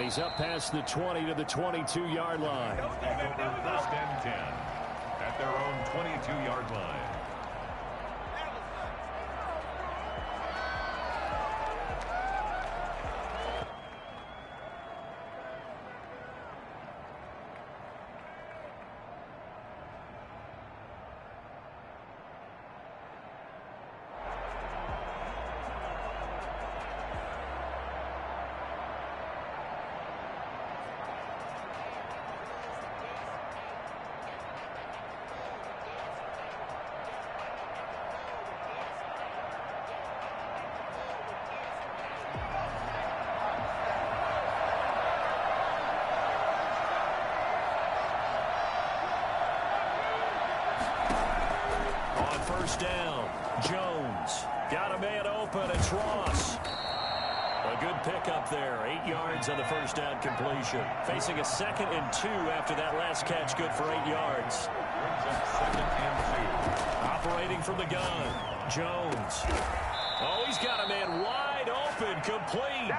he's up past the 20 to the 22-yard line. Over first and 10 at their own 22-yard line. First down, Jones got a man open. It's Ross. A good pickup there. 8 yards on the first down completion. Facing a 2nd and 2 after that last catch. Good for 8 yards. Second and 2. Operating from the gun, Jones. Oh, he's got a man wide open, complete.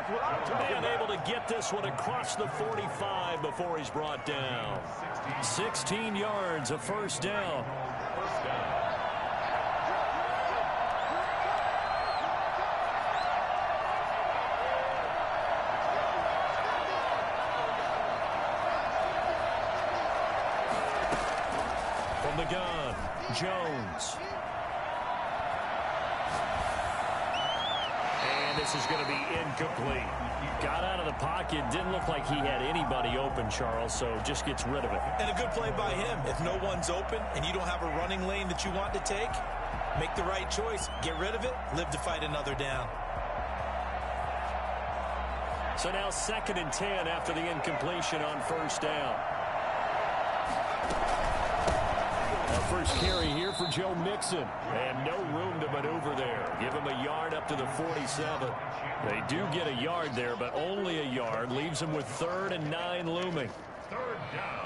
And able to get this one across the 45 before he's brought down. 16 yards, a first down. First down. From the gun, Jones. And this is going to be incomplete. Got out of the pocket. Didn't look like he had anybody open, Charles, so just gets rid of it. And a good play by him. If no one's open and you don't have a running lane that you want to take, make the right choice. Get rid of it. Live to fight another down. So now 2nd and 10 after the incompletion on first down. First carry here for Joe Mixon. And no room to maneuver there. Give him a yard up to the 47. They do get a yard there, but only a yard. Leaves him with 3rd and 9 looming. Third down.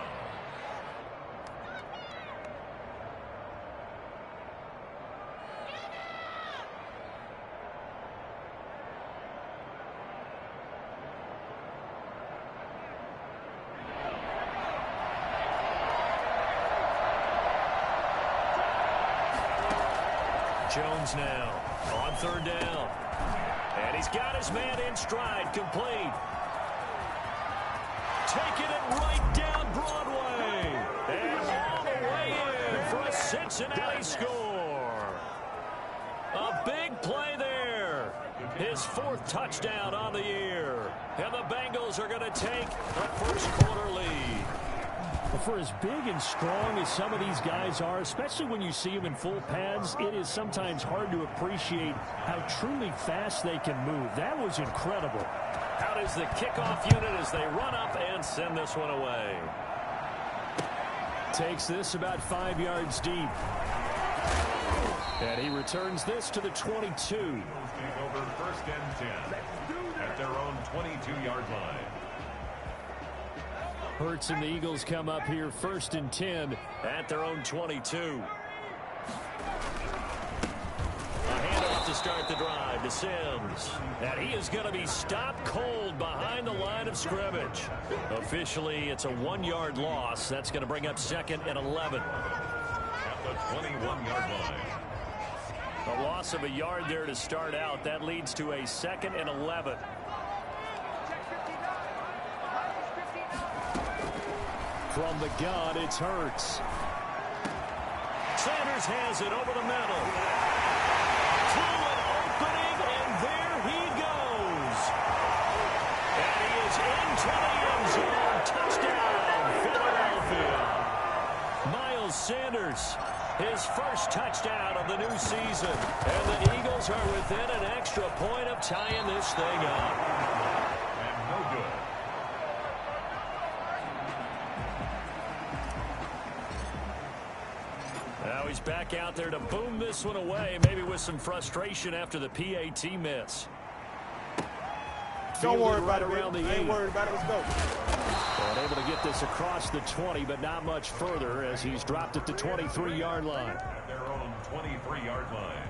Jones now on 3rd down. And he's got his man in stride, complete. Taking it right down Broadway. And all the way in for a Cincinnati score. A big play there. His 4th touchdown on the year. And the Bengals are going to take a first-quarter lead. For as big and strong as some of these guys are, especially when you see them in full pads, it is sometimes hard to appreciate how truly fast they can move. That was incredible. Out is the kickoff unit as they run up and send this one away. Takes this about 5 yards deep. And he returns this to the 22. Over first and 10 at their own 22-yard line. Hurts and the Eagles come up here 1st and 10 at their own 22. A handoff to start the drive to Sims. And he is going to be stopped cold behind the line of scrimmage. Officially, it's a 1-yard loss. That's going to bring up 2nd and 11. At the 21-yard line. A loss of a yard there to start out. That leads to a 2nd and 11. From the gun, it's Hurts. Sanders has it over the middle. Through an opening, and there he goes. And he is into the end zone. Touchdown, Philadelphia. Miles Sanders, his first touchdown of the new season. And the Eagles are within an extra point of tying this thing up. And no good. Now he's back out there to boom this one away, maybe with some frustration after the PAT miss. Don't worry right about it. around the I ain't 8. worried about it. Let's go. And able to get this across the 20, but not much further as he's dropped at the 23-yard line. At their own 23-yard line.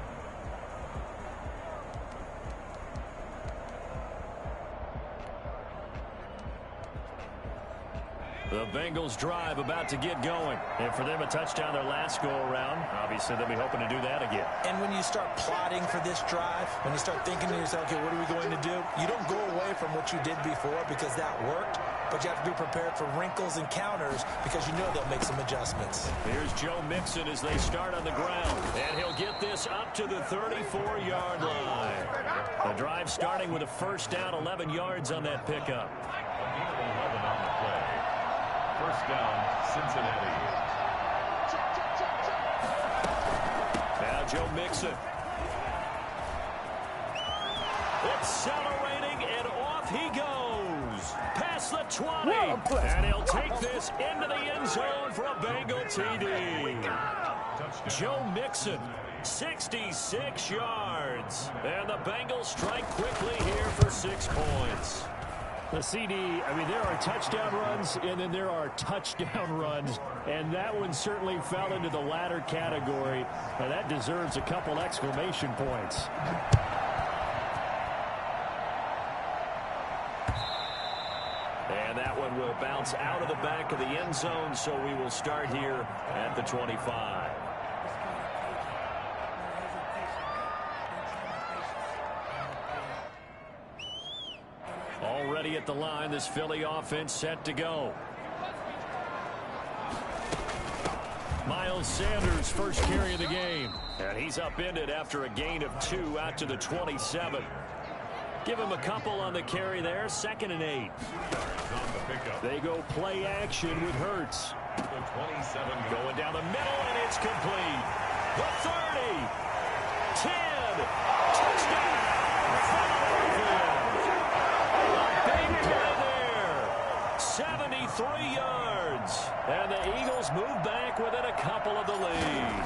The Bengals drive about to get going. And for them, a touchdown their last go-around. Obviously, they'll be hoping to do that again. And when you start plotting for this drive, when you start thinking to yourself, okay, what are we going to do? You don't go away from what you did before because that worked, but you have to be prepared for wrinkles and counters because you know they'll make some adjustments. Here's Joe Mixon as they start on the ground. And he'll get this up to the 34-yard line. The drive starting with a first down, 11 yards on that pickup. First down, Cincinnati. Now Joe Mixon. Accelerating, and off he goes. Past the 20. And he'll take this into the end zone for a Bengal TD. Joe Mixon, 66 yards. And the Bengals strike quickly here for 6 points. The CD, I mean, there are touchdown runs, and then there are touchdown runs, and that one certainly fell into the latter category, and that deserves a couple exclamation points. And that one will bounce out of the back of the end zone, so we will start here at the 25. Already at the line, this Philly offense set to go. Miles Sanders first carry of the game. And he's upended after a gain of 2 out to the 27. Give him a couple on the carry there. 2nd and 8. They go play action with Hurts. Going down the middle, and it's complete. The 30. 10. Touchdown. Big play there. 73 yards. And the Eagles move back within a couple of the lead.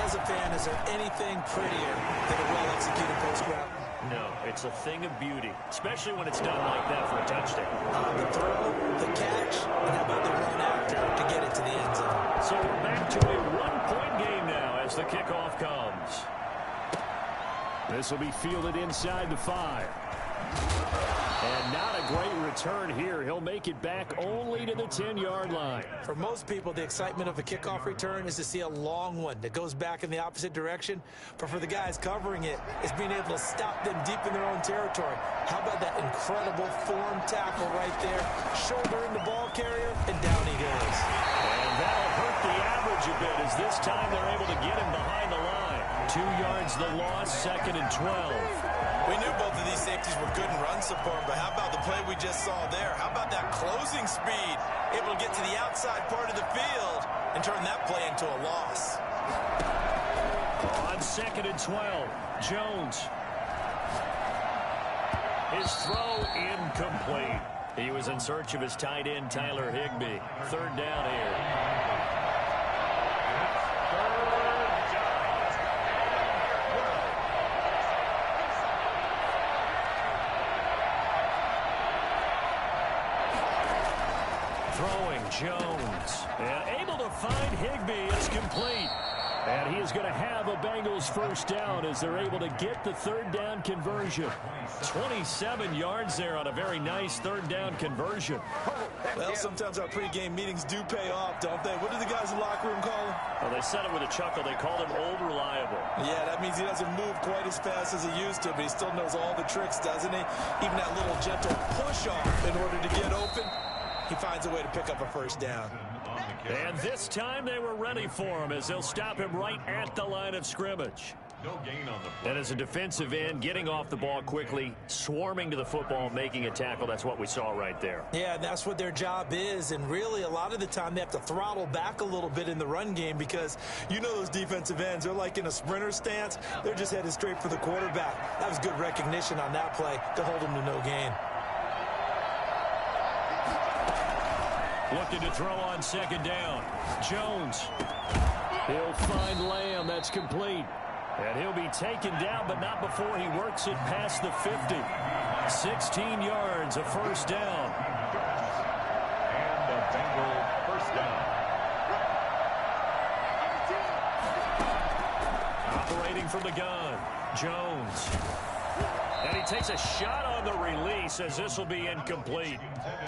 As a fan, is there anything prettier than a well-executed post route? No, it's a thing of beauty, especially when it's done like that for a touchdown. The throw, the catch, and how about the run after to get it to the end zone? So we're back to a one-point game now as the kickoff comes. This will be fielded inside the 5. And not a great return here. He'll make it back only to the 10-yard line. For most people, the excitement of a kickoff return is to see a long one that goes back in the opposite direction. But for the guys covering it, it's being able to stop them deep in their own territory. How about that incredible form tackle right there? Shoulder in the ball carrier, and down he goes. And that'll hurt the average a bit as this time they're able to get him behind the line. 2 yards the loss, 2nd and 12. We knew both of these safeties were good in run support, but how about the play we just saw there? How about that closing speed? Able to get to the outside part of the field and turn that play into a loss. On 2nd and 12, Jones. His throw incomplete. He was in search of his tight end, Tyler Higbee. 3rd down here. Throwing Jones. And able to find Higbee. It's complete. And he is going to have a Bengals first down as they're able to get the 3rd down conversion. 27 yards there on a very nice 3rd down conversion. Well, sometimes our pregame meetings do pay off, don't they? What do the guys in the locker room call him? Well, they said it with a chuckle. They called him Old Reliable. Yeah, that means he doesn't move quite as fast as he used to, but he still knows all the tricks, doesn't he? Even that little gentle push-off in order to get open. He finds a way to pick up a first down. And this time they were ready for him as they'll stop him right at the line of scrimmage. No gain on the play. And as a defensive end, getting off the ball quickly, swarming to the football, making a tackle, that's what we saw right there. Yeah, and that's what their job is. And really, a lot of the time, they have to throttle back a little bit in the run game because you know those defensive ends, they're like in a sprinter stance. They're just headed straight for the quarterback. That was good recognition on that play to hold him to no gain. Looking to throw on 2nd down. Jones. He'll find Lamb. That's complete. And he'll be taken down, but not before he works it past the 50. 16 yards, a first down. And a Bengal first down. Operating from the gun, Jones. And he takes a shot on the release as this will be incomplete.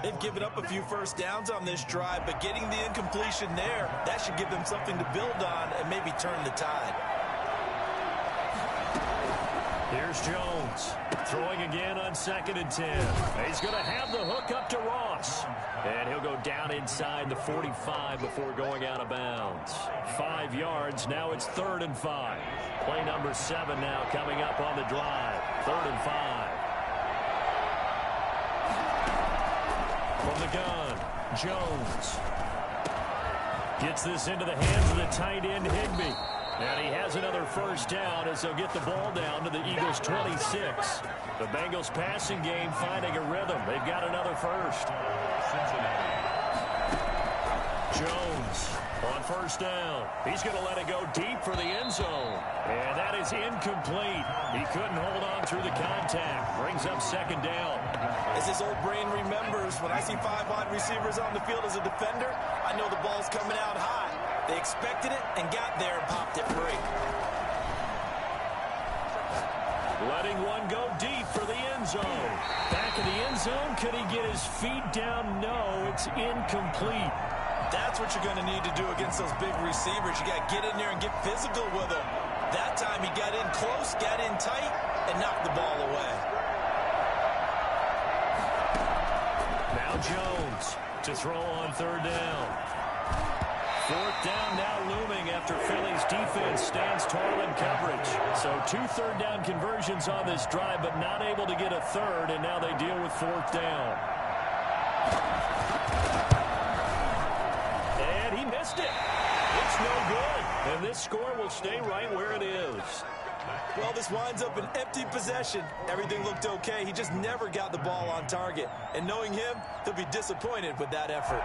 They've given up a few first downs on this drive, but getting the incompletion there, that should give them something to build on and maybe turn the tide. Here's Jones, throwing again on 2nd and 10. He's going to have the hook up to Ross. And he'll go down inside the 45 before going out of bounds. 5 yards, now it's 3rd and 5. Play number 7 now coming up on the drive. 3rd and 5. From the gun, Jones. Gets this into the hands of the tight end, Higbee. And he has another first down as they'll get the ball down to the Eagles' 26. The Bengals passing game finding a rhythm. They've got another first. Jones on first down. He's going to let it go deep for the end zone. And that is incomplete. He couldn't hold on through the contact. Brings up 2nd down. As his old brain remembers, when I see 5 wide receivers on the field as a defender, I know the ball's coming out high. They expected it and got there and popped it free. Letting one go deep for the end zone. Back in the end zone, could he get his feet down? No, it's incomplete. That's what you're going to need to do against those big receivers. You got to get in there and get physical with them. That time he got in close, got in tight, and knocked the ball away. Now Jones to throw on 3rd down. 4th down now looming after Philly's defense stands tall in coverage. So 2 third-down conversions on this drive, but not able to get a third, and now they deal with 4th down. And he missed it. It's no good. And this score will stay right where it is. Well, this winds up an empty possession. Everything looked okay. He just never got the ball on target. And knowing him, he'll be disappointed with that effort.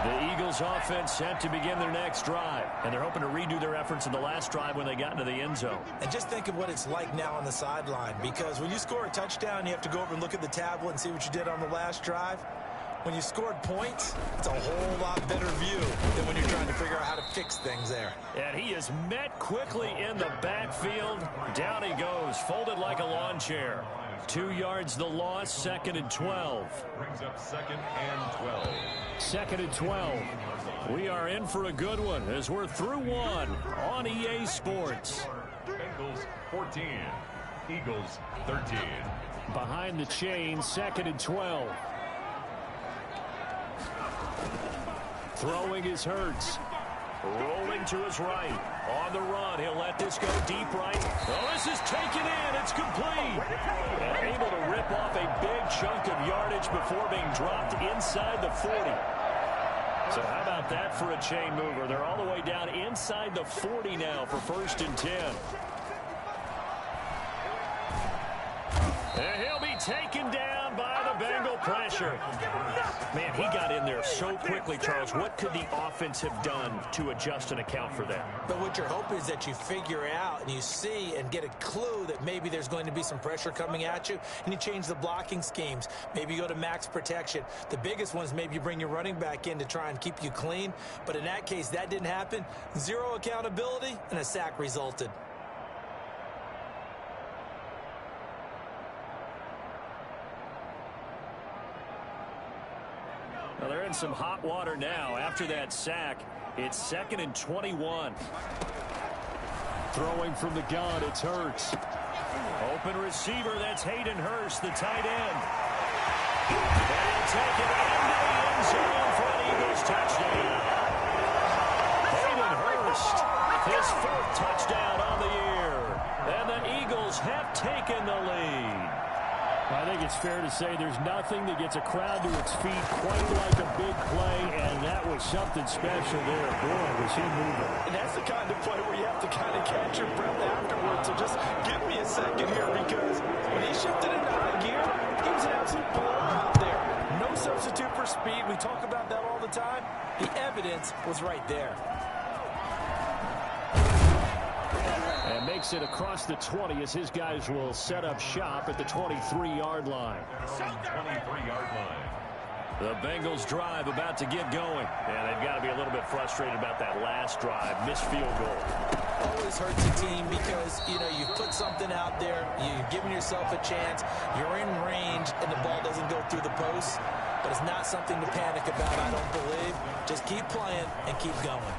The Eagles offense set to begin their next drive, and they're hoping to redo their efforts in the last drive when they got into the end zone. And just think of what it's like now on the sideline, because when you score a touchdown, you have to go over and look at the tablet and see what you did on the last drive. When you scored points, it's a whole lot better view than when you're trying to figure out how to fix things there. And he is met quickly in the backfield. Down he goes, folded like a lawn chair. 2 yards the loss, 2nd and 12. Brings up 2nd and 12. 2nd and 12. We are in for a good one as we're through one on EA Sports. Bengals 14. Eagles 13. Behind the chain, 2nd and 12. Throwing is Hurts. Rolling to his right. On the run, he'll let this go deep right. Oh, this is taken in. It's complete. And able to rip off a big chunk of yardage before being dropped inside the 40. So how about that for a chain mover? They're all the way down inside the 40 now for 1st and 10. And he'll be taken down by the Bengal pressure. Man, he got in there so quickly, Charles. What could the offense have done to adjust and account for that? But what you're hoping is that you figure out and you see and get a clue that maybe there's going to be some pressure coming at you, and you change the blocking schemes. Maybe you go to max protection. The biggest one is maybe you bring your running back in to try and keep you clean. But in that case, that didn't happen. 0 accountability, and a sack resulted. Well, they're in some hot water now. After that sack, it's 2nd and 21. Throwing from the gun, it's Hurts. Open receiver, that's Hayden Hurst, the tight end. And he'll take it into the end zone for an Eagles touchdown. Hayden Hurst, his 4th touchdown on the year. And the Eagles have taken the lead. I think it's fair to say there's nothing that gets a crowd to its feet quite like a big play, and that was something special there. Boy, was he moving. And that's the kind of play where you have to kind of catch your breath afterwards. So just give me a second here, because when he shifted into high gear, he was an absolute blowout out there. No substitute for speed. We talk about that all the time. The evidence was right there. And makes it across the 20 as his guys will set up shop at the 23-yard line. 23-yard line. The Bengals drive about to get going. And they've got to be a little bit frustrated about that last drive. Missed field goal. always hurts a team because, you know, you've put something out there, you've given yourself a chance, you're in range, and the ball doesn't go through the post. But it's not something to panic about, I don't believe. Just keep playing and keep going.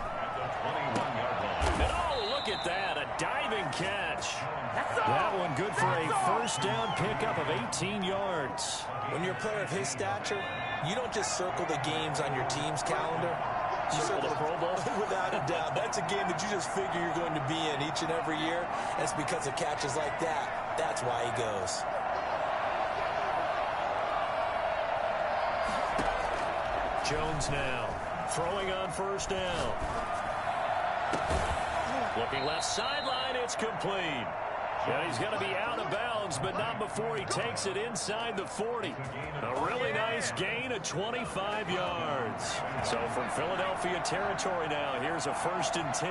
And oh, look at that, a diving catch. That one good for a first down pickup of 18 yards. When you're a player of his stature, you don't just circle the games on your team's calendar. You circle the Pro Bowl. Without a doubt. That's a game that you just figure you're going to be in each and every year. And it's because of catches like that. That's why he goes. Jones now throwing on first down. Looking left sideline, it's complete. And he's going to be out of bounds, but not before he takes it inside the 40. A really nice gain of 25 yards. So from Philadelphia territory now, here's a 1st and 10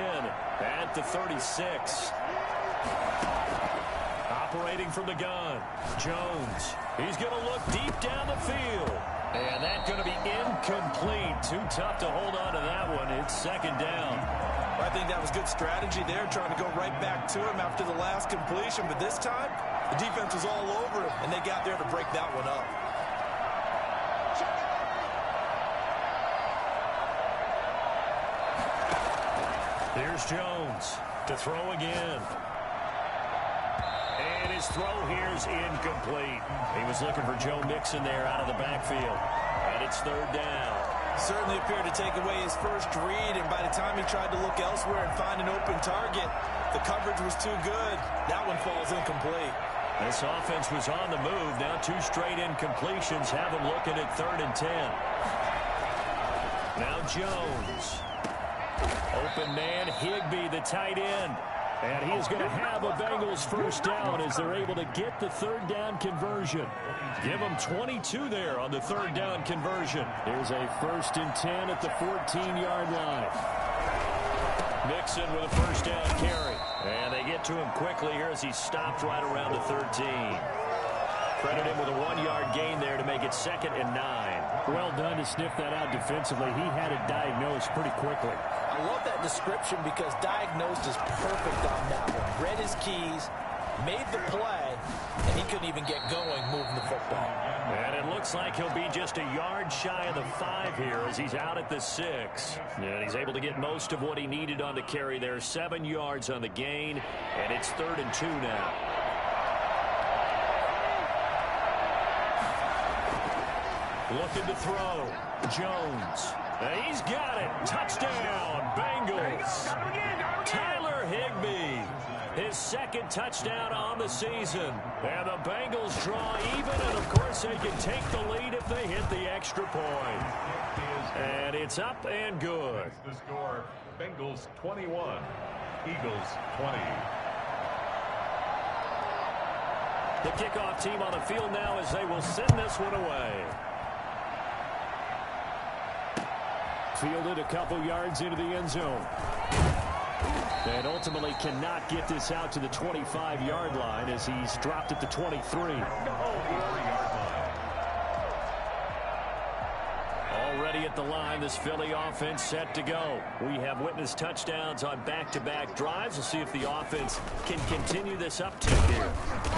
at the 36. Operating from the gun, Jones. He's going to look deep down the field. And that's going to be incomplete. Too tough to hold on to that one. It's 2nd down. I think that was good strategy there, trying to go right back to him after the last completion. But this time, the defense was all over him, and they got there to break that one up. Here's Jones to throw again. And his throw here is incomplete. He was looking for Joe Mixon there out of the backfield. And it's 3rd down. Certainly appeared to take away his first read, and by the time he tried to look elsewhere and find an open target, the coverage was too good. That one falls incomplete. This offense was on the move. Now 2 straight incompletions have him looking at 3rd and 10. Now Jones. Open man, Higbee, the tight end. And he's going to have a Bengals first down as they're able to get the 3rd down conversion. Give them 22 there on the 3rd down conversion. Here's a 1st and 10 at the 14-yard line. Mixon with a first down carry. And they get to him quickly here as he stopped right around the 13. Credit him with a 1-yard gain there to make it 2nd and 9. Well done to sniff that out defensively. He had it diagnosed pretty quickly. I love that description because diagnosed is perfect on that one. Read his keys, made the play, and he couldn't even get going moving the football. And it looks like he'll be just a yard shy of the 5 here as he's out at the 6. And he's able to get most of what he needed on the carry there. 7 yards on the gain, and it's 3rd and 2 now. Looking to throw. Jones. He's got it. Touchdown, Bengals. Tyler Higbee. His 2nd touchdown on the season. And the Bengals draw even, and of course they can take the lead if they hit the extra point. And it's up and good. The score, Bengals 21, Eagles 20. The kickoff team on the field now as they will send this one away. Fielded a couple yards into the end zone. And ultimately cannot get this out to the 25-yard line as he's dropped at the 23. Already at the line, this Philly offense set to go. We have witnessed touchdowns on back-to-back drives. We'll see if the offense can continue this uptick here.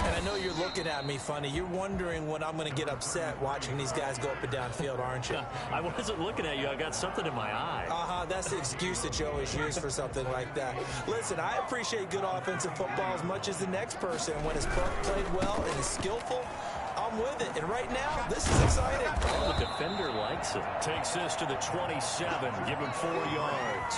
And I know you're looking at me funny. You're wondering when I'm going to get upset watching these guys go up and down field, aren't you? I wasn't looking at you. I got something in my eye. That's the excuse that you always use for something like that. Listen, I appreciate good offensive football as much as the next person. When it's played well and is skillful, I'm with it. And right now, this is exciting. Oh, the defender likes it. Takes this to the 27. Give him 4 yards.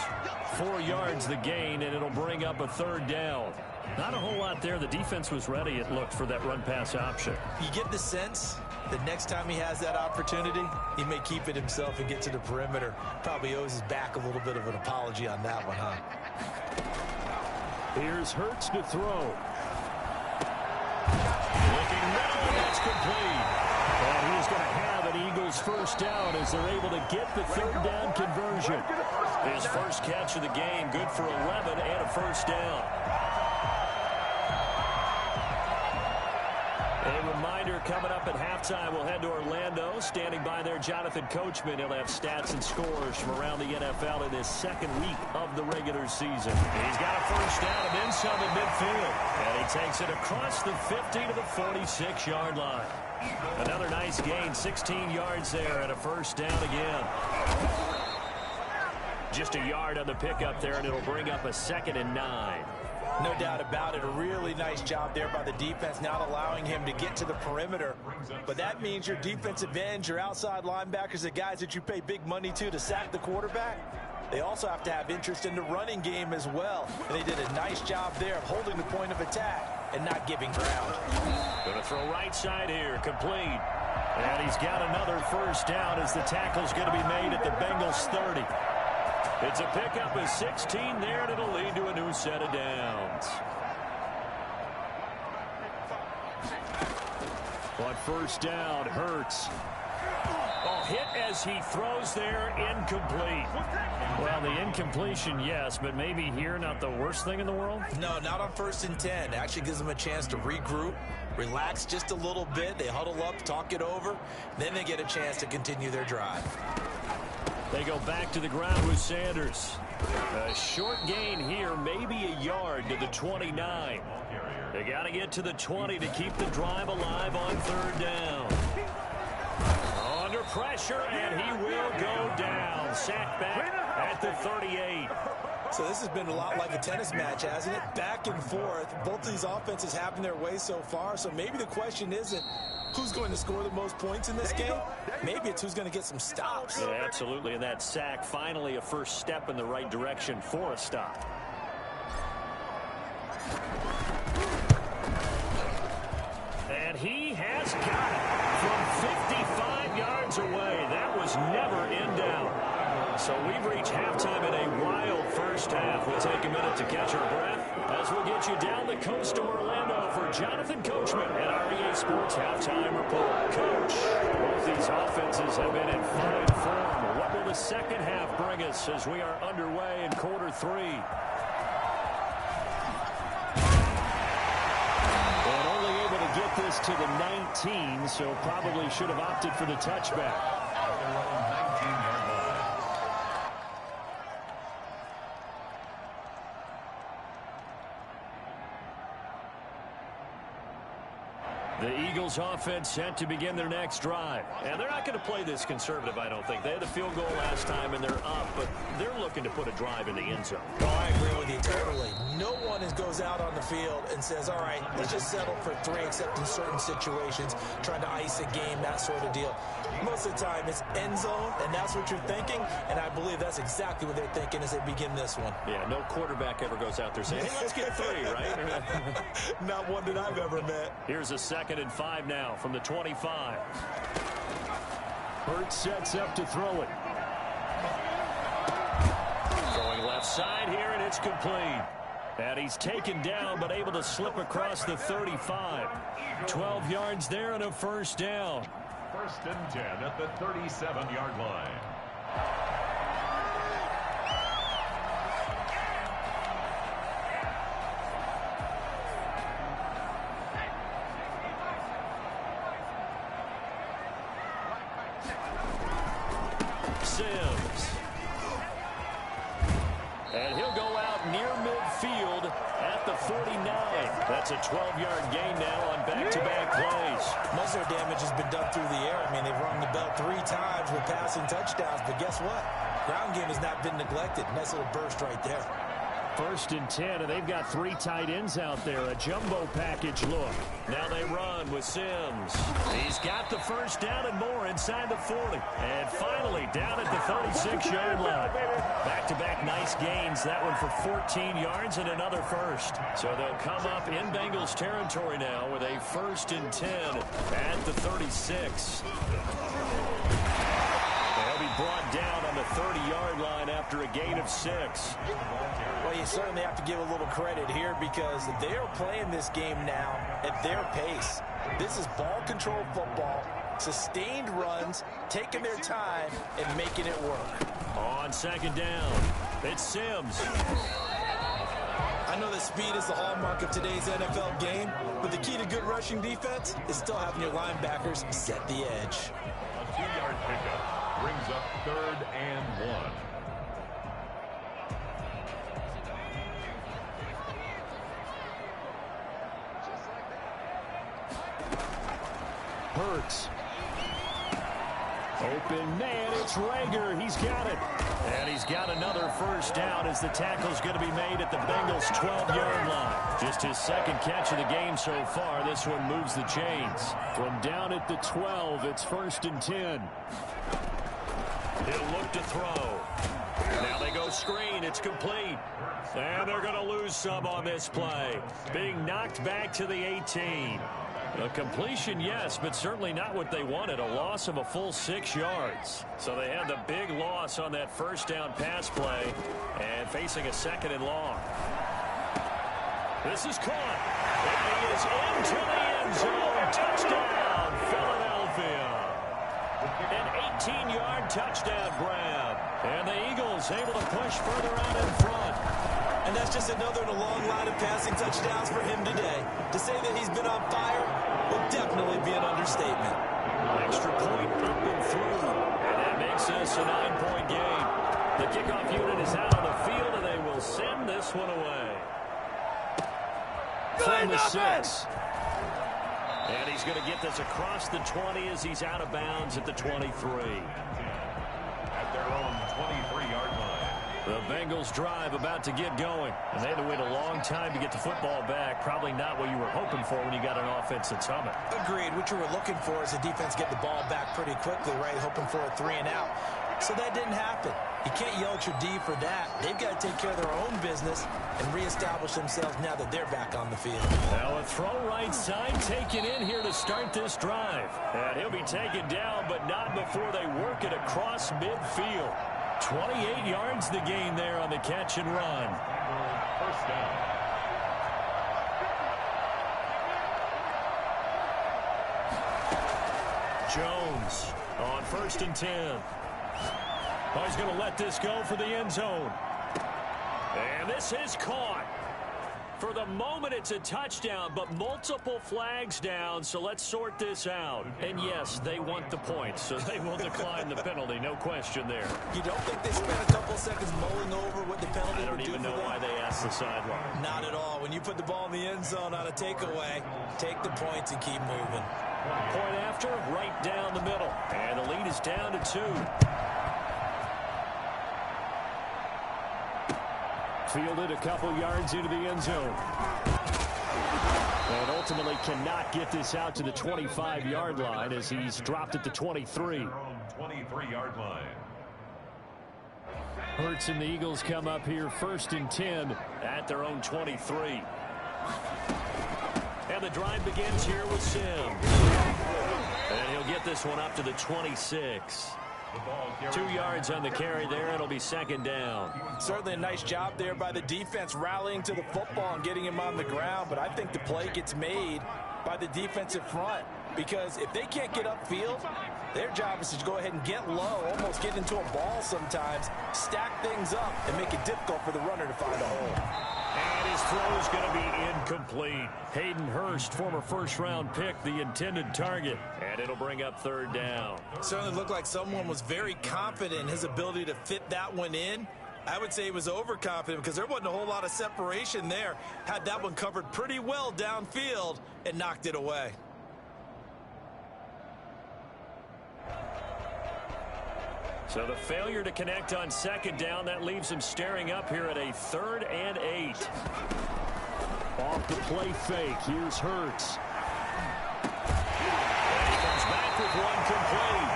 4 yards the gain, and it'll bring up a 3rd down. Not a whole lot there. The defense was ready, it looked, for that run-pass option. You get the sense that next time he has that opportunity, he may keep it himself and get to the perimeter. Probably owes his back a little bit of an apology on that one, huh? Here's Hurts to throw. Looking middle, and that's complete. And he's going to have an Eagles first down as they're able to get the 3rd down conversion. His first catch of the game, good for 11 and a first down. A reminder, coming up at halftime. We'll head to Orlando. Standing by there, Jonathan Coachman. He'll have stats and scores from around the NFL in this second week of the regular season. He's got a first down and then some at midfield. And he takes it across the 50 to the 46-yard line. Another nice gain, 16 yards there and a first down again. Just a yard on the pickup there, and it'll bring up a 2nd and 9. No doubt about it. A really nice job there by the defense, not allowing him to get to the perimeter. But that means your defensive ends, your outside linebackers, the guys that you pay big money to sack the quarterback, they also have to have interest in the running game as well. And they did a nice job there of holding the point of attack and not giving ground. Going to throw right side here, complete. And he's got another first down as the tackle's going to be made at the Bengals 30. It's a pickup of 16 there, and it'll lead to a new set of downs. On first down, Hurts. Oh, hit as he throws there, incomplete. Well, the incompletion, yes, but maybe here not the worst thing in the world? No, not on 1st and 10. Actually gives them a chance to regroup, relax just a little bit. They huddle up, talk it over. Then they get a chance to continue their drive. They go back to the ground with Sanders. A short gain here, maybe a yard to the 29. They got to get to the 20 to keep the drive alive on 3rd down. Under pressure, and he will go down. Sacked back at the 38. So this has been a lot like a tennis match, hasn't it? Back and forth. Both of these offenses having their way so far. So maybe the question isn't who's going to score the most points in this game. Maybe it's who's going to get some stops. Yeah, absolutely. And that sack, finally a first step in the right direction for a stop. And he has got it from 55 yards away. That was never in doubt. So we've reached halftime in a wild first half. We'll take a minute to catch our breath as we'll get you down the coast to Orlando for Jonathan Coachman at our EA Sports Halftime Report. Coach, both these offenses have been in fine form. What will the second half bring us as we are underway in quarter 3? And only able to get this to the 19, so probably should have opted for the touchback. The Eagles offense set to begin their next drive. And they're not going to play this conservative, I don't think. They had the field goal last time, and they're up, but they're looking to put a drive in the end zone. Oh, I agree with you totally. No one goes out on the field and says, all right, let's just settle for 3, except in certain situations, trying to ice a game, that sort of deal. Most of the time, it's end zone, and that's what you're thinking, and I believe that's exactly what they're thinking as they begin this one. Yeah, no quarterback ever goes out there saying, hey, let's get 3, right? Not one that I've ever met. Here's a 2nd and 5 now from the 25. Hurts sets up to throw it. Going left side here, and it's complete. And he's taken down, but able to slip across the 35. 12 yards there and a first down. 1st and 10 at the 37-yard line. Sims. And he'll go out near midfield at the 49. That's a 12-yard gain now on back-to-back plays. Most of their damage has been done through the air. I mean, they've rung the bell 3 times with passing touchdowns, but guess what? Ground game has not been neglected. Nice little burst right there. 1st and 10, and they've got 3 tight ends out there. A jumbo package look. Now they run with Sims. He's got the first down and more inside the 40. And finally down at the 36-yard line. Back-to-back nice gains. That one for 14 yards and another first. So they'll come up in Bengals territory now with a 1st and 10 at the 36. They'll be brought down on the 30-yard line after a gain of 6. Well, you certainly have to give a little credit here because they are playing this game now at their pace. This is ball control football, sustained runs, taking their time, and making it work. On 2nd down, it's Sims. I know that speed is the hallmark of today's NFL game, but the key to good rushing defense is still having your linebackers set the edge. A 2-yard pickup brings up 3rd and 1. Hurts. Open man, it's Rager. He's got it. And he's got another first down as the tackle's going to be made at the Bengals' 12-yard line. Just his second catch of the game so far. This one moves the chains. From down at the 12, it's 1st and 10. He'll look to throw. Now they go screen. It's complete. And they're going to lose some on this play. Being knocked back to the 18. A completion, yes, but certainly not what they wanted. A loss of a full 6 yards. So they had the big loss on that first down pass play and facing a 2nd and long. This is caught. And he is into the end zone. Touchdown, Philadelphia. An 18-yard touchdown grab. And the Eagles able to push further out in front. And that's just another in a long line of passing touchdowns for him today. To say that he's been on fire will definitely be an understatement. Extra point up and through. And that makes this a 9-point game. The kickoff unit is out on the field, and they will send this one away. From the 6. And he's going to get this across the 20 as he's out of bounds at the 23. At their own 23-yard line. The Bengals drive about to get going. And they had to wait a long time to get the football back. Probably not what you were hoping for when you got an offense that's humming. Agreed. What you were looking for is the defense get the ball back pretty quickly, right? Hoping for a 3 and out. So that didn't happen. You can't yell at your D for that. They've got to take care of their own business and reestablish themselves now that they're back on the field. Now a throw right side taken in here to start this drive. And he'll be taken down, but not before they work it across midfield. 28 yards the gain there on the catch and run. First down. Jones on 1st and 10. Oh, he's going to let this go for the end zone. And this is caught. For the moment, it's a touchdown, but multiple flags down, so let's sort this out. And yes, they want the points, so they will decline the penalty, no question there. You don't think they spent a couple seconds mulling over what the penalty I don't would do even for know them? why they asked the sideline. Not at all. When you put the ball in the end zone on a takeaway, take the points and keep moving. Point after, right down the middle. And the lead is down to 2. Fielded a couple yards into the end zone. And ultimately cannot get this out to the 25-yard line as he's dropped at the 23. 23-yard line. Hurts and the Eagles come up here 1st and 10 at their own 23. And the drive begins here with Sims. And he'll get this one up to the 26. 2 yards on the carry there. It'll be 2nd down. Certainly a nice job there by the defense rallying to the football and getting him on the ground, but I think the play gets made by the defensive front because if they can't get upfield, their job is to go ahead and get low, almost get into a ball sometimes, stack things up, and make it difficult for the runner to find a hole. And his throw is going to be incomplete. Hayden Hurst, former first-round pick, the intended target. And it'll bring up 3rd down. Certainly looked like someone was very confident in his ability to fit that one in. I would say he was overconfident because there wasn't a whole lot of separation there. Had that one covered pretty well downfield and knocked it away. So the failure to connect on 2nd down, that leaves him staring up here at a 3rd and 8. Off the play fake. Here's Hurts. And he comes back with one complete.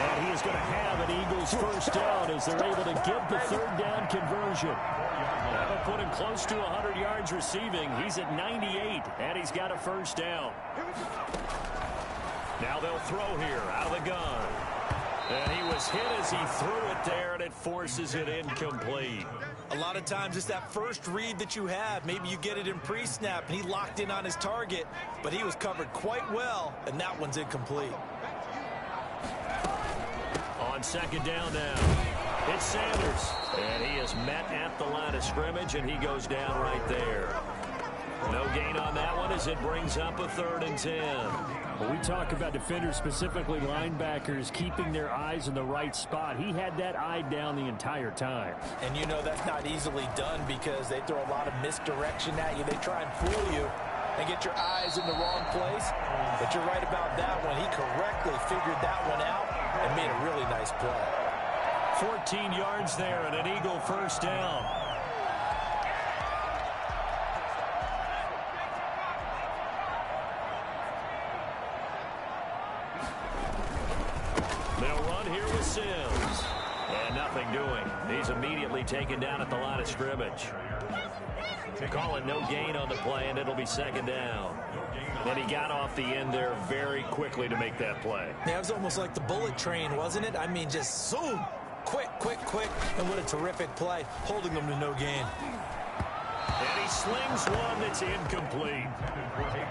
And he is going to have an Eagles first down as they're able to get the 3rd down conversion. That'll put him close to 100 yards receiving. He's at 98, and he's got a first down. Now they'll throw here out of the gun. And he was hit as he threw it there, and it forces it incomplete. A lot of times it's that first read that you have. Maybe you get it in pre-snap, and he locked in on his target, but he was covered quite well, and that one's incomplete. On 2nd down now. It's Sanders. And he is met at the line of scrimmage, and he goes down right there. No gain on that one as it brings up a 3rd and 10. When we talk about defenders, specifically linebackers, keeping their eyes in the right spot, he had that eye down the entire time. And you know that's not easily done because they throw a lot of misdirection at you. They try and fool you and get your eyes in the wrong place. But you're right about that one. He correctly figured that one out and made a really nice play. 14 yards there and an Eagle first down. They'll run here with Sims. And nothing doing. He's immediately taken down at the line of scrimmage. They call it no gain on the play, and it'll be 2nd down. And he got off the end there very quickly to make that play. Yeah, it was almost like the bullet train, wasn't it? I mean, just zoom. Quick, quick, quick. And what a terrific play, holding them to no gain. And he slings one that's incomplete.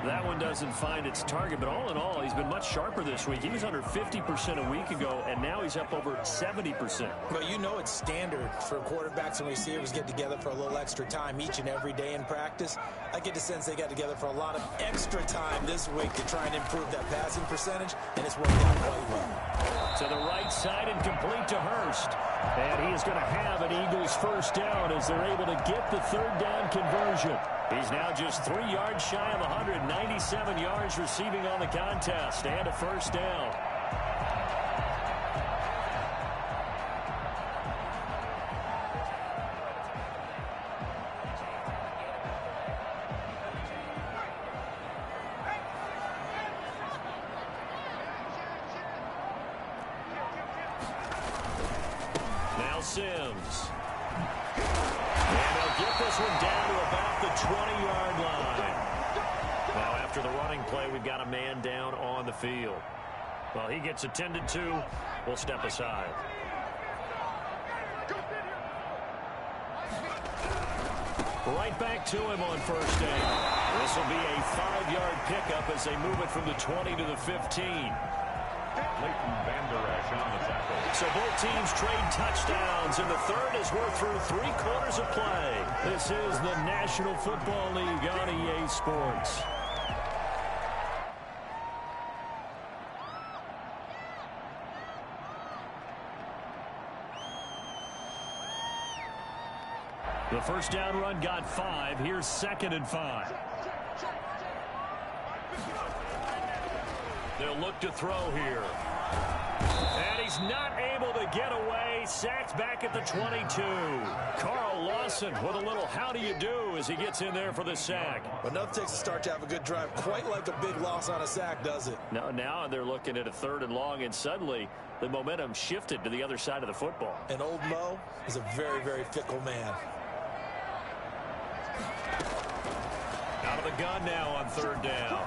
That one doesn't find its target, but all in all, he's been much sharper this week. He was under 50% a week ago, and now he's up over 70%. Well, you know it's standard for quarterbacks and receivers get together for a little extra time each and every day in practice. I get the sense they got together for a lot of extra time this week to try and improve that passing percentage, and it's worked out quite well. To the right side and complete to Hurst. And he is going to have an Eagles first down as they're able to get the 3rd down conversion. He's now just 3 yards shy of 197 yards receiving on the contest and a first down. Now Sims. And they'll get this one down to about the 20-yard line. Now after the running play, we've got a man down on the field. Well, he gets attended to. We'll step aside. Right back to him on first down. This will be a 5-yard pickup as they move it from the 20 to the 15. Leighton Vander Esch on the tackle. So both teams trade touchdowns, and the 3rd as we're through 3 quarters of play. This is the National Football League on EA Sports. The first down run got 5. Here's 2nd and 5. They'll look to throw here. And he's not able to get away. Sacked back at the 22. Carl Lawson with a little how do you do as he gets in there for the sack. Enough takes to start to have a good drive. Quite like a big loss on a sack, does it? Now they're looking at a 3rd and long, and suddenly the momentum shifted to the other side of the football. And old Mo is a very, very fickle man. Out of the gun now on 3rd down.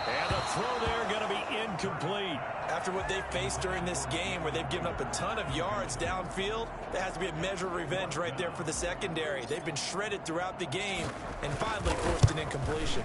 And the throw there going to be incomplete. After what they faced during this game where they've given up a ton of yards downfield, there has to be a measure of revenge right there for the secondary. They've been shredded throughout the game and finally forced an incompletion.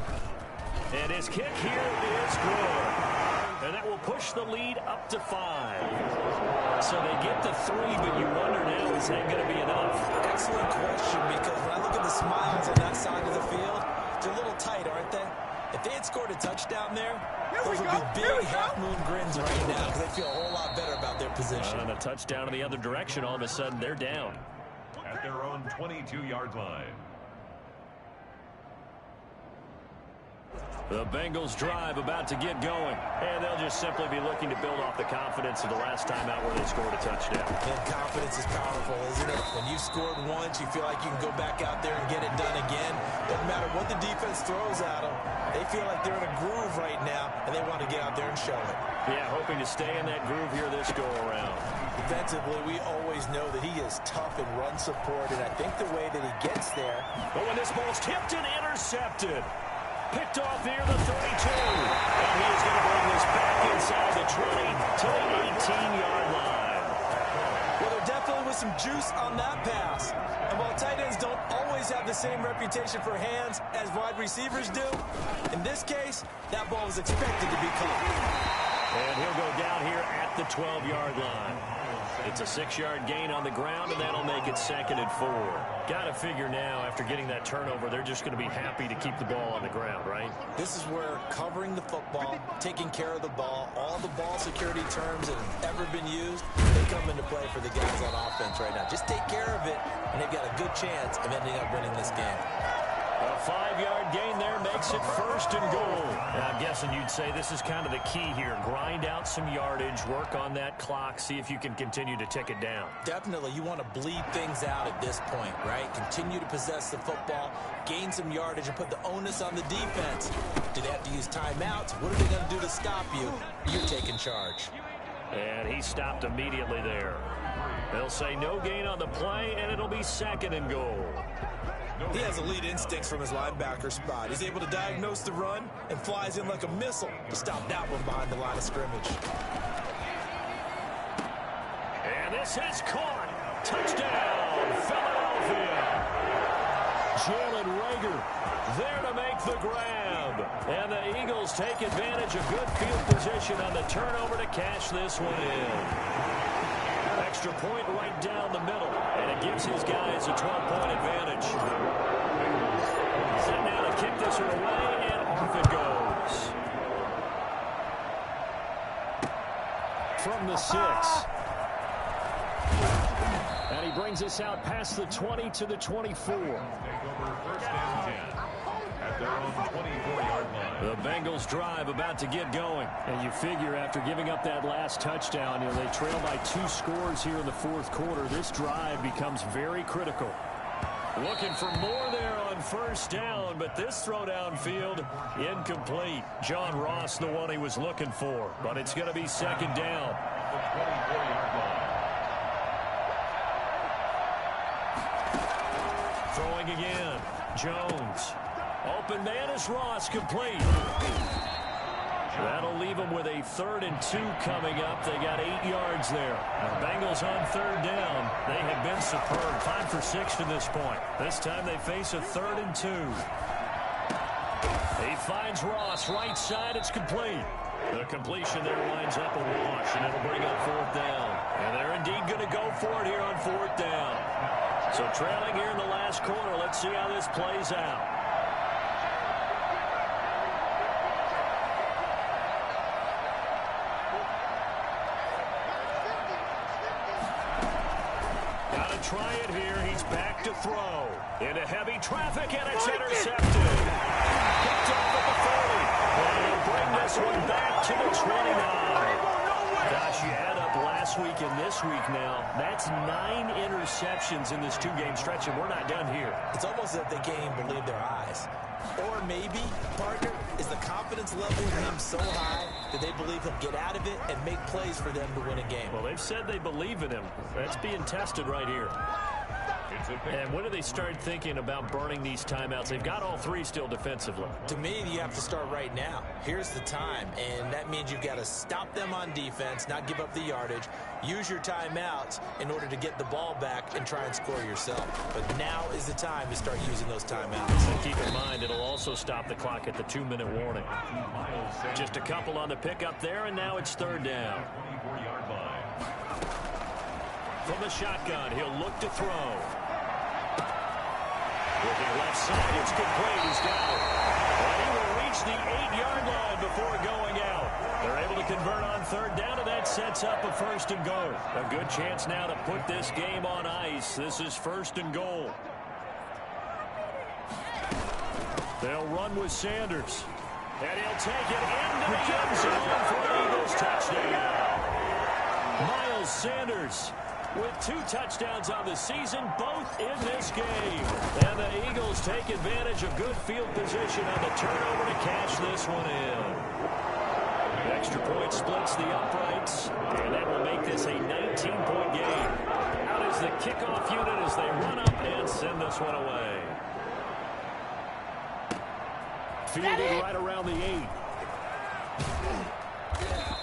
And his kick here is good. And that will push the lead up to 5. So they get to 3, but you wonder now, is that going to be enough? Excellent question, because when I look at the smiles on that side of the field, they're a little tight, aren't they? If they had scored a touchdown there, those would be big half-moon grins right now because they feel a whole lot better about their position. And a touchdown in the other direction, all of a sudden they're down. At their own 22-yard line. The Bengals drive about to get going. And they'll just simply be looking to build off the confidence of the last time out where they scored a touchdown. And confidence is powerful, isn't it? When you've scored once, you feel like you can go back out there and get it done again. Doesn't matter what the defense throws at them. They feel like they're in a groove right now, and they want to get out there and show it. Yeah, hoping to stay in that groove here this go-around. Defensively, we always know that he is tough in run support, and I think the way that he gets there. But when this ball's tipped and intercepted. Picked off near the 32. And he is going to bring this back inside the 20 to the 18-yard line. Well, there definitely was some juice on that pass. And while tight ends don't always have the same reputation for hands as wide receivers do, in this case, that ball was expected to be caught. And he'll go down here at the 12-yard line. It's a 6-yard gain on the ground, and that'll make it 2nd and 4. Got to figure now, after getting that turnover, they're just going to be happy to keep the ball on the ground, right? This is where covering the football, taking care of the ball, all the ball security terms that have ever been used, they come into play for the guys on offense right now. Just take care of it, and they've got a good chance of ending up winning this game. A 5-yard gain there makes it 1st and goal. And I'm guessing you'd say this is kind of the key here. Grind out some yardage, work on that clock, see if you can continue to tick it down. Definitely, you want to bleed things out at this point, right? Continue to possess the football, gain some yardage, and put the onus on the defense. Do they have to use timeouts? What are they going to do to stop you? You're taking charge. And he stopped immediately there. They'll say no gain on the play, and it'll be 2nd and goal. He has elite instincts from his linebacker spot. He's able to diagnose the run and flies in like a missile to stop that one behind the line of scrimmage. And this is caught. Touchdown, Philadelphia. Jalen Reagor there to make the grab. And the Eagles take advantage of good field position on the turnover to cash this one in. Extra point right down the middle, and it gives his guys a 12-point advantage. Set now to kick this one away, and off it goes. From the 6. And he brings us out past the 20 to the 24. Take over 1st and 10 at their own 24-yard line. The Bengals drive about to get going. And you figure after giving up that last touchdown, they trail by 2 scores here in the 4th quarter. This drive becomes very critical. Looking for more there on 1st down, but this throw downfield incomplete. John Ross, the one he was looking for, but it's going to be 2nd down. The 24-yard line. Throwing again. Jones. Open man is Ross, complete. That'll leave them with a 3rd and 2 coming up. They got 8 yards there. The Bengals on 3rd down. They have been superb. 5 for 6 to this point. This time they face a 3rd and 2. He finds Ross right side. It's complete. The completion there winds up a wash, and it'll bring up 4th down. And they're indeed going to go for it here on 4th down. So trailing here in the last quarter. Let's see how this plays out. Try it here. He's back to throw. Into heavy traffic, and it's intercepted. Picked off at the 30. And he'll bring this one back to the 29. Gosh, you add up last week and this week now. That's 9 interceptions in this 2-game stretch, and we're not done here. It's almost as if they can't even believe their eyes. Or maybe, partner, is the confidence level in him so high that they believe he'll get out of it and make plays for them to win a game. Well, they've said they believe in him. That's being tested right here. And when do they start thinking about burning these timeouts? They've got all 3 still defensively. To me, you have to start right now. Here's the time, and that means you've got to stop them on defense, not give up the yardage, use your timeouts in order to get the ball back and try and score yourself. But now is the time to start using those timeouts. And keep in mind, it'll also stop the clock at the 2-minute warning. Just a couple on the pickup there, and now it's 3rd down. From the shotgun, he'll look to throw. Looking left side, it's complete. He's got it. And he will reach the 8-yard line before going out. They're able to convert on 3rd down, and that sets up a 1st and goal. A good chance now to put this game on ice. This is 1st and goal. They'll run with Sanders. And he'll take it into the end zone for an Eagles touchdown. Miles Sanders with 2 touchdowns on the season, both in this game. And the Eagles take advantage of good field position on the turnover to cash this one in. Extra point splits the uprights, and that will make this a 19-point game. Out is the kickoff unit as they run up and send this one away. Fielded right around the 8.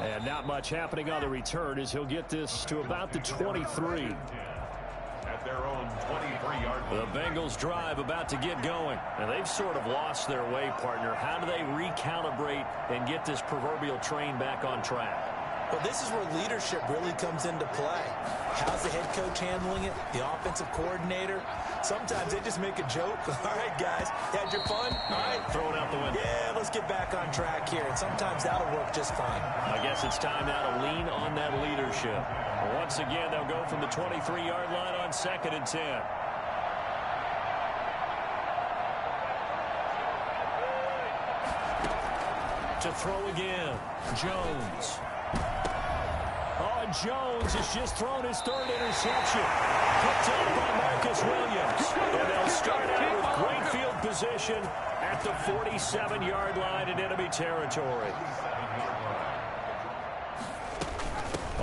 And not much happening on the return as he'll get this to about the 23. At their own 23-yard line. The Bengals drive about to get going. And they've sort of lost their way, partner. How do they recalibrate and get this proverbial train back on track? Well, this is where leadership really comes into play. How's the head coach handling it? The offensive coordinator? Sometimes they just make a joke. All right, guys, had your fun? All right. Throw it out the window. Yeah, let's get back on track here. And sometimes that'll work just fine. I guess it's time now to lean on that leadership. Once again, they'll go from the 23-yard line on 2nd and 10. To throw again, Jones. Oh, and Jones has just thrown his 3rd interception. Picked up by Marcus Williams. And they'll start out with great field position at the 47-yard line in enemy territory.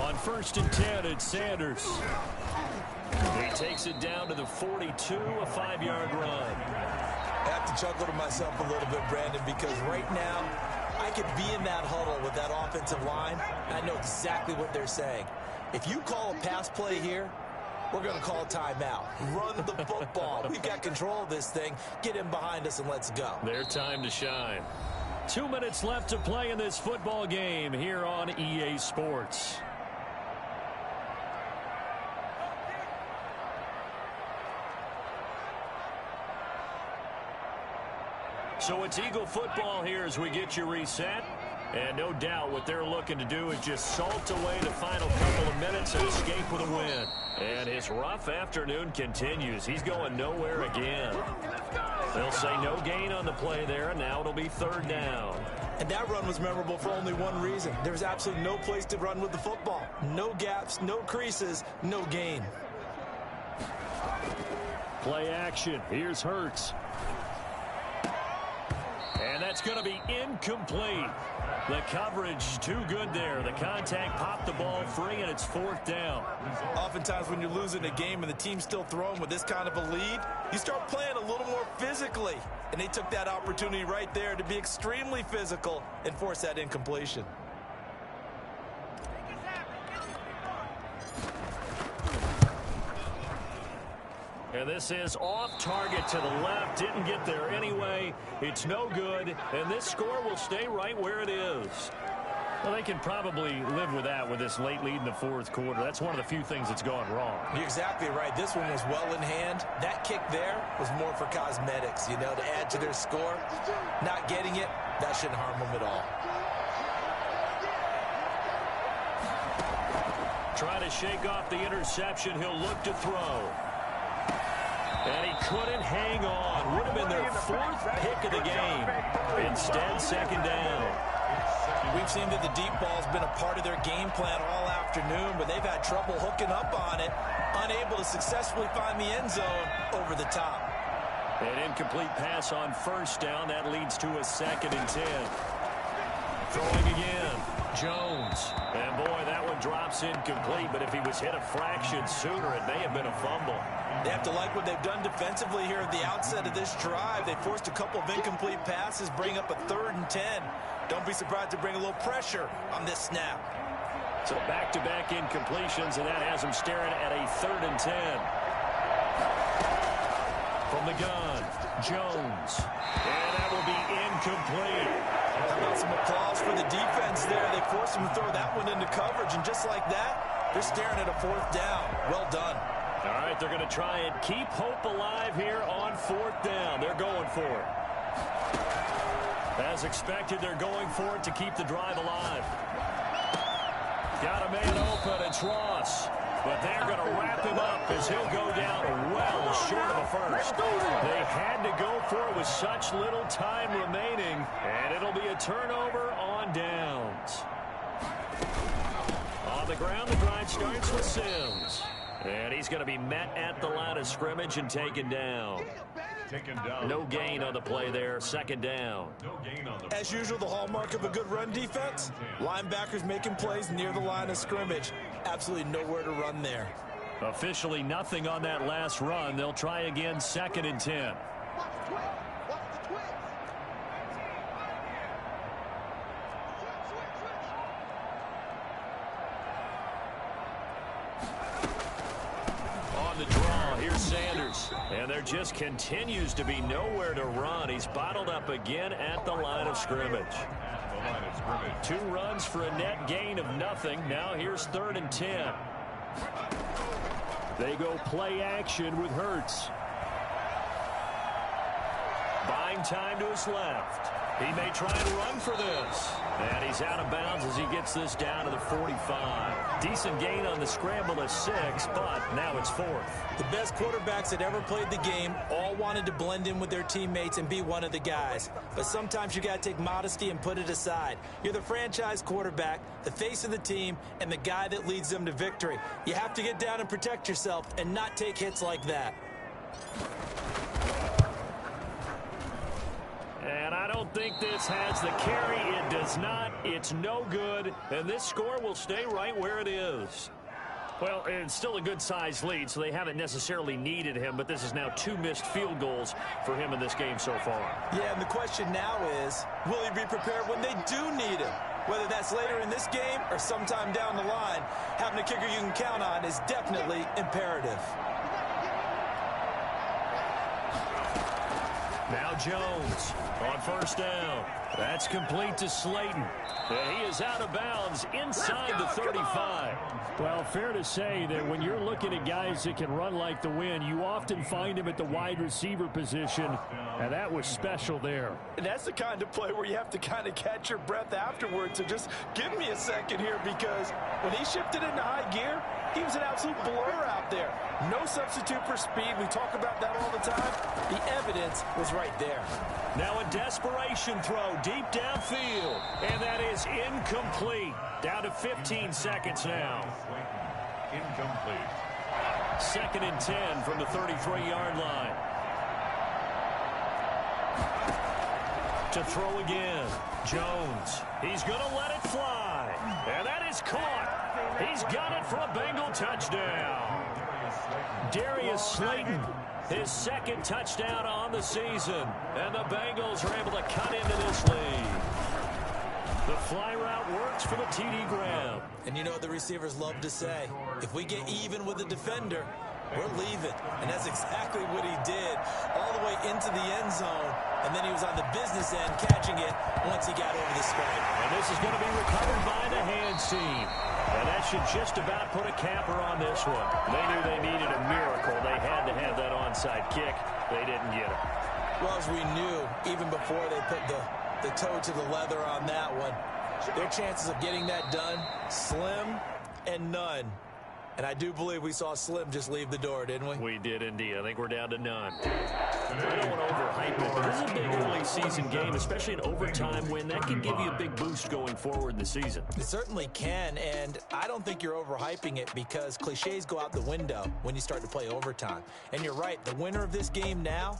On 1st and 10, it's Sanders. He takes it down to the 42, a 5-yard run. I have to chuckle to myself a little bit, Brandon, because right now I could be in that huddle with that offensive line. I know exactly what they're saying. If you call a pass play here, we're going to call a timeout. Run the football. We've got control of this thing. Get in behind us and let's go. Their time to shine. 2 minutes left to play in this football game here on EA Sports. So it's Eagle football here as we get you reset. And no doubt what they're looking to do is just salt away the final couple of minutes and escape with a win. And his rough afternoon continues. He's going nowhere again. They'll say no gain on the play there, and now it'll be 3rd down. And that run was memorable for only one reason. There was absolutely no place to run with the football. No gaps, no creases, no gain. Play action. Here's Hurts. And that's going to be incomplete. The coverage too good there. The contact popped the ball free, and it's 4th down. Oftentimes when you're losing a game and the team's still throwing with this kind of a lead, you start playing a little more physically. And they took that opportunity right there to be extremely physical and force that incompletion. And this is off target to the left. Didn't get there anyway. It's no good. And this score will stay right where it is. Well, they can probably live with that with this late lead in the 4th quarter. That's one of the few things that's gone wrong. You're exactly right. This one was well in hand. That kick there was more for cosmetics, you know, to add to their score. Not getting it, that shouldn't harm them at all. Try to shake off the interception. He'll look to throw. And he couldn't hang on. Would have been their 4th pick of the game. Instead, 2nd down. We've seen that the deep ball's been a part of their game plan all afternoon, but they've had trouble hooking up on it, unable to successfully find the end zone over the top. An incomplete pass on 1st down. That leads to a 2nd and 10. Throwing again. Jones. And boy, that one drops incomplete, but if he was hit a fraction sooner, it may have been a fumble. They have to like what they've done defensively here at the outset of this drive. They forced a couple of incomplete passes, bring up a 3rd and 10. Don't be surprised to bring a little pressure on this snap. So back-to-back incompletions, and that has them staring at a 3rd and 10. From the gun, Jones. And that will be incomplete. How about some applause for the defense there? They forced him to throw that one into coverage, and just like that, they're staring at a 4th down. Well done. All right, they're going to try and keep hope alive here on 4th down. They're going for it. As expected, they're going for it to keep the drive alive. Got a man open, it's Ross. But they're going to wrap him up as he'll go down well short of a first. They had to go for it with such little time remaining, and it'll be a turnover on downs. On the ground, the drive starts with Sims. And he's going to be met at the line of scrimmage and taken down. No gain on the play there. 2nd down. As usual, the hallmark of a good run defense, linebackers making plays near the line of scrimmage. Absolutely nowhere to run there. Officially nothing on that last run. They'll try again 2nd and 10. On the draw, here's Sanders. And there just continues to be nowhere to run. He's bottled up again at the line of scrimmage. the line of scrimmage. 2 runs for a net gain of nothing. Now here's 3rd and 10. They go play action with Hurts. Buying time to his left. He may try and run for this. And he's out of bounds as he gets this down to the 45. Decent gain on the scramble of 6, but now it's 4th. The best quarterbacks that ever played the game all wanted to blend in with their teammates and be one of the guys. But sometimes you got to take modesty and put it aside. You're the franchise quarterback, the face of the team, and the guy that leads them to victory. You have to get down and protect yourself and not take hits like that. And I don't think this has the carry. It does not. It's no good. And this score will stay right where it is. Well, it's still a good-sized lead, so they haven't necessarily needed him, but this is now 2 missed field goals for him in this game so far. Yeah, and the question now is, will he be prepared when they do need him? Whether that's later in this game or sometime down the line, having a kicker you can count on is definitely imperative. Now Jones on 1st down. That's complete to Slayton. And he is out of bounds inside the 35. Well, fair to say that when you're looking at guys that can run like the wind, you often find him at the wide receiver position, and that was special there. And that's the kind of play where you have to kind of catch your breath afterwards. So just give me a second here, because when he shifted into high gear, he was an absolute blur out there. No substitute for speed. We talk about that all the time. The evidence was right there. Now a desperation throw deep downfield. And that is incomplete. Down to 15 seconds now. Incomplete. 2nd and 10 from the 33-yard line. To throw again. Jones. He's going to let it fly. And that is caught. He's got it for a Bengal touchdown. Darius Slayton, his 2nd touchdown on the season. And the Bengals are able to cut into this lead. The fly route works for the TD Graham. And you know what the receivers love to say? If we get even with the defender, we're leaving. And that's exactly what he did, all the way into the end zone. And then he was on the business end catching it once he got over the spike. And this is going to be recovered by the hands team. And that should just about put a capper on this one. They knew they needed a miracle. They had to have that onside kick. They didn't get it. Well, as we knew, even before they put the toe to the leather on that one, their chances of getting that done, slim and none. And I do believe we saw Slim just leave the door, didn't we? We did indeed. I think we're down to none. I don't want to overhype it, but this is a big early season game, especially an overtime win. That can give you a big boost going forward in the season. It certainly can, and I don't think you're overhyping it, because cliches go out the window when you start to play overtime. And you're right, the winner of this game now